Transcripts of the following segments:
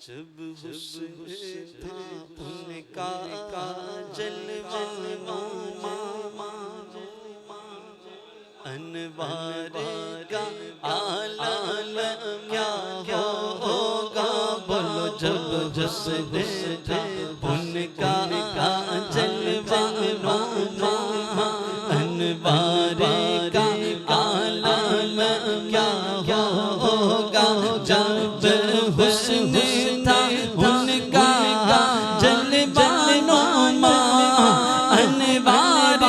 जब हुस्न था उनका जलवा अनवार का आला क्या होगा बोलो। जब हुस्न था उनका जलवा अनवार का आला क्या होगा। जब हुस्न था उनका जलवा अनवार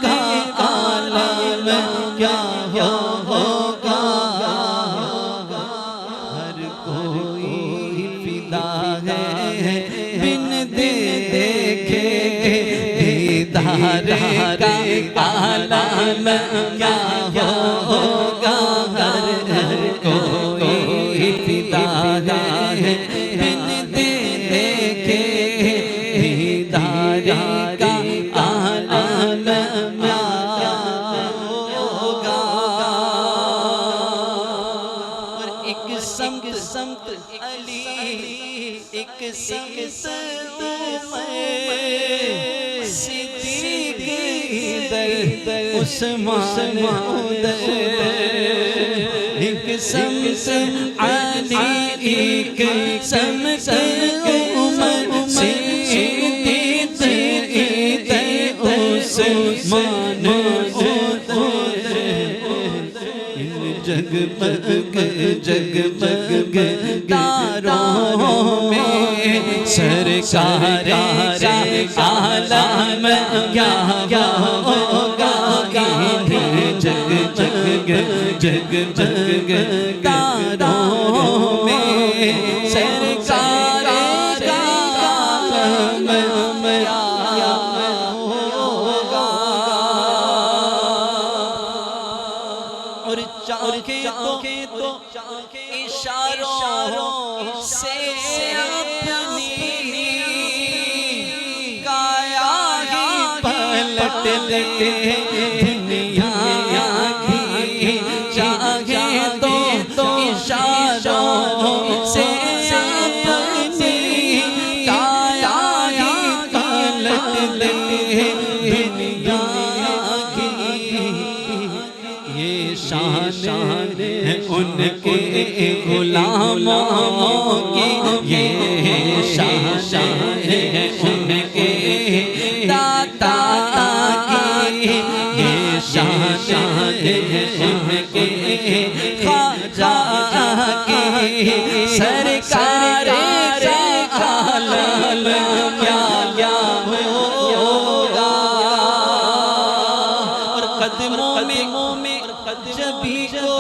का आलम क्या होगा। हर कोई फिदा है बिन देखे दीदार का आलम क्या होगा। हर कोई फिदा है बिन देखे दीदार का आलम क्या होगा। और एक समत अली एक समत सिद्दीक इधर उस्मान उधर। एक समत अली एक समत उमर सिद्दीक इधर उस्मान उधर। जगमग जगमग तारों में सरकार आलम क्या होगा। जग जग जगमग तारों में सरकार आलम क्या होगा। और चाहे तो इशारों से अपनी काया ही पलट ले दुनिया की। चाहे तो इशारों से अपनी काया ही पलट ले दुनिया की। ये शान है उनके गुलामों की। ये शान है उनके दाता की। ये शान है उनके ख्वाजा की। सरकार आलम क्या होगा। और कदमों में जभी को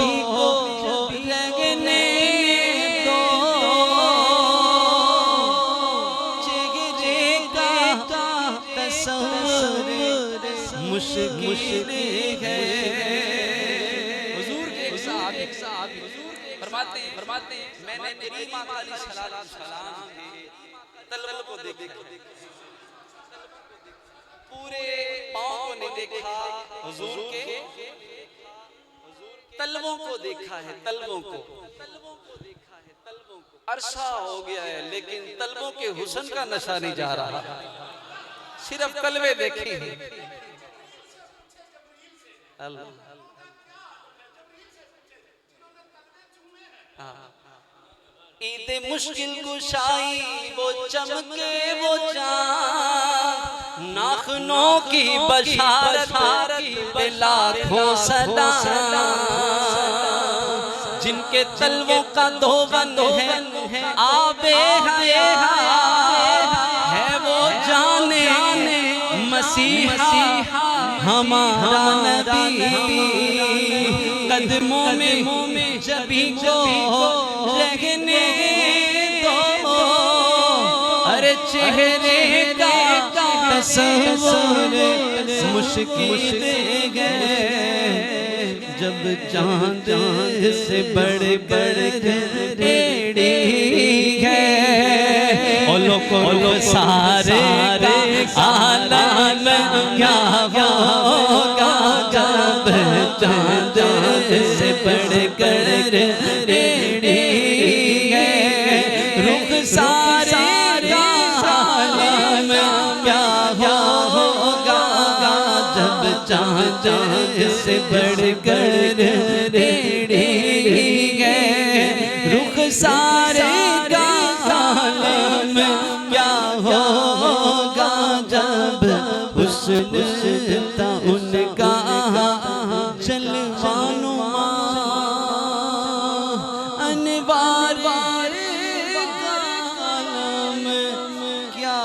लगने दो चेहरे का तस्वीर मुश्किल है। हुजूर के साहब फरमाते हैं मैंने तेरी मां का सलाम के तलवों को देखा, पूरे पांव को नहीं देखा। हुजूर के तलवों को देखा है, तलवों को अरसा हो गया है लेकिन तलवों के हुस्न का नशा नहीं जा रहा। सिर्फ तलवे देखे हैं। ईद मुश्किल कुशाई वो चमके वो चाँद। नाखनों की बशारत पे लाखों सलाम। जिनके तलवों का धोवन है आबे है वो जाने मसीहा हमारा नबी। कदमों में जभी को रहने दो अरे चेहरे का तस्वीर मुश्किल है। जब चांद से बड़े टेढ़ी है ओलो सारे आलम क्या होगा। जब चांद से बड़े टेढ़ी है रुख सारे आलम क्या होगा जब चाँद से बढ़कर टेढ़े गए। रुख सारे आलम क्या होगा जब हुस्न था उनका जलवानुमा अनवार आलम क्या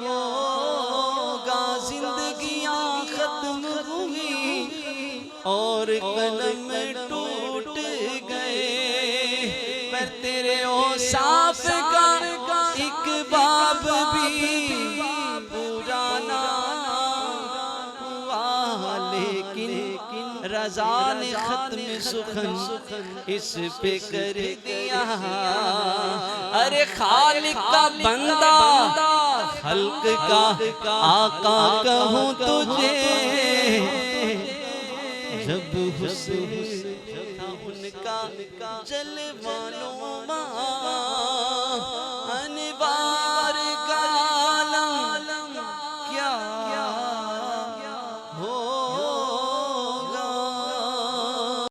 होगा। जिंदगियां खत्म हुई और कलम टूट गए, पर तेरे औसाफ का एक बाब भी पूरा ना हुआ। लेकिन रज़ा ने खत्म सुखन इस पे कर दिया। अरे खालिक का बंदा खल्क का आका कहूँ तुझे, जब हुस्न था उनका जलवानुमा।